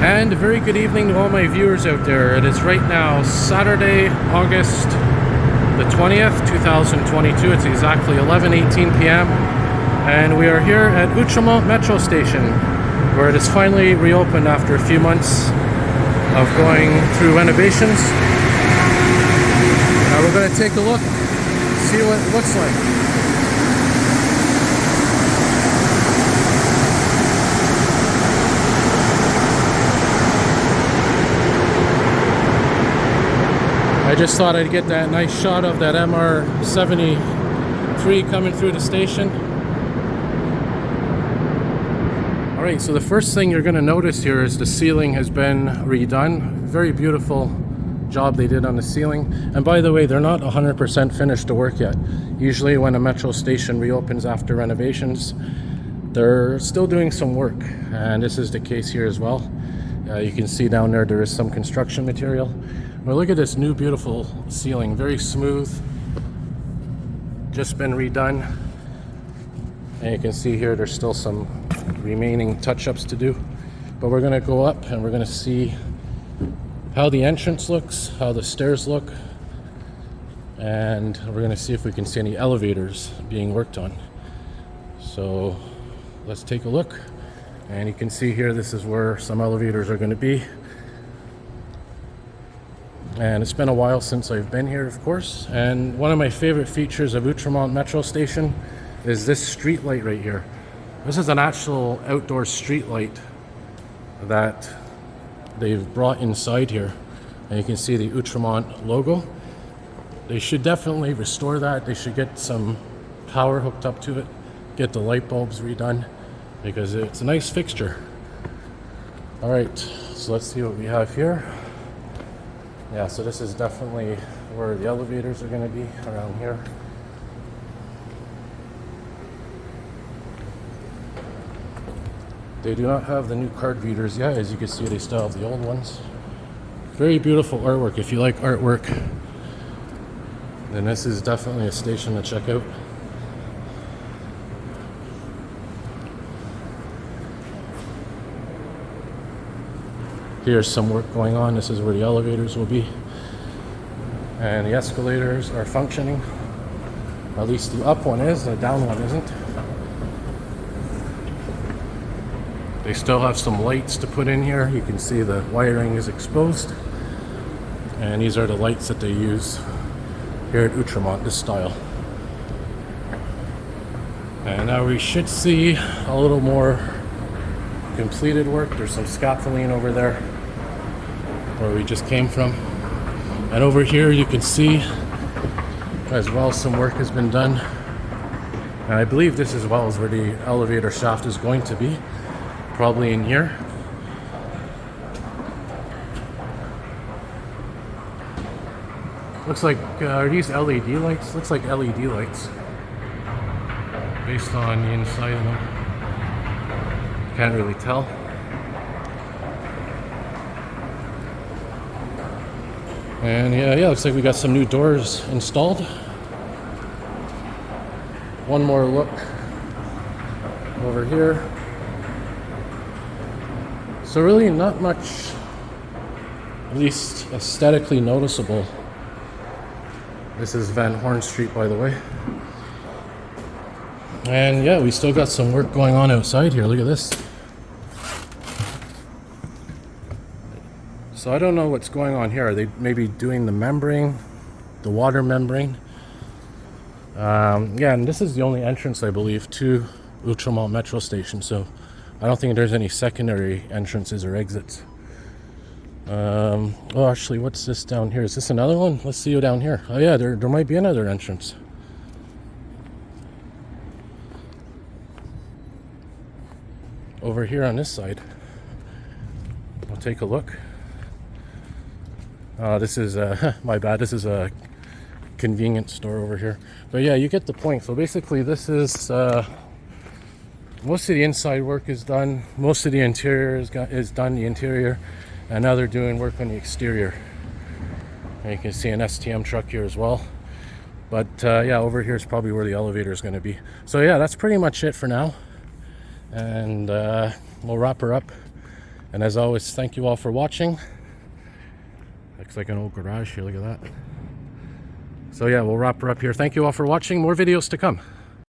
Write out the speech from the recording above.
And a very good evening to all my viewers out there. It is right now Saturday, August the 20th, 2022. It's exactly 11:18 p.m. and we are here at Outremont Metro Station, where it is finally reopened after a few months of going through renovations. Now we're going to take a look, see what it looks like. I just thought I'd get that nice shot of that MR73 coming through the station. Alright, so the first thing you're going to notice here is the ceiling has been redone. Very beautiful job they did on the ceiling. And by the way, they're not 100% finished the work yet. Usually when a metro station reopens after renovations, they're still doing some work. And this is the case here as well. You can see down there is some construction material. Well, look at this new beautiful ceiling, very smooth, just been redone. And you can see here there's still some remaining touch-ups to do. But we're gonna go up and we're gonna see how the entrance looks, how the stairs look, and we're gonna see if we can see any elevators being worked on. So let's take a look. And you can see here, this is where some elevators are gonna be. And it's been a while since I've been here, of course. And one of my favorite features of Outremont Metro Station is this street light right here. This is an actual outdoor street light that they've brought inside here. And you can see the Outremont logo. They should definitely restore that. They should get some power hooked up to it, get the light bulbs redone, because it's a nice fixture. All right, so let's see what we have here. Yeah, so this is definitely where the elevators are going to be, around here. They do not have the new card readers yet. As you can see, they still have the old ones. Very beautiful artwork. If you like artwork, then this is definitely a station to check out. Here's some work going on. This is where the elevators will be. And the escalators are functioning. At least the up one is, the down one isn't. They still have some lights to put in here. You can see the wiring is exposed. And these are the lights that they use here at Outremont, this style. And now we should see a little more completed work. There's some scaffolding over there where we just came from, and over here you can see as well some work has been done, and I believe this as well is where the elevator shaft is going to be, probably in here. Looks like are these LED lights? Looks like LED lights based on the inside of them. Can't really tell. And yeah, looks like we got some new doors installed. One more look over here. So really not much, at least aesthetically noticeable. This is Van Horn Street, by the way. And yeah, we still got some work going on outside here. Look at this. So I don't know what's going on here. Are they maybe doing the membrane, the water membrane? Yeah, and this is the only entrance, I believe, to Outremont Metro Station. So I don't think there's any secondary entrances or exits. Oh, actually, what's this down here? Is this another one? Let's see you down here. Oh yeah, there might be another entrance. Over here on this side. I'll take a look. This is my bad. This is a convenience store over here. But yeah, you get the point. So basically, this is most of the inside work is done. Most of the interior is done. The interior, and now they're doing work on the exterior. And you can see an STM truck here as well. But yeah, over here is probably where the elevator is going to be. So yeah, that's pretty much it for now. And we'll wrap her up And as always, thank you all for watching. Looks like an old garage here, look at that. So yeah, we'll wrap her up here. Thank you all for watching. More videos to come.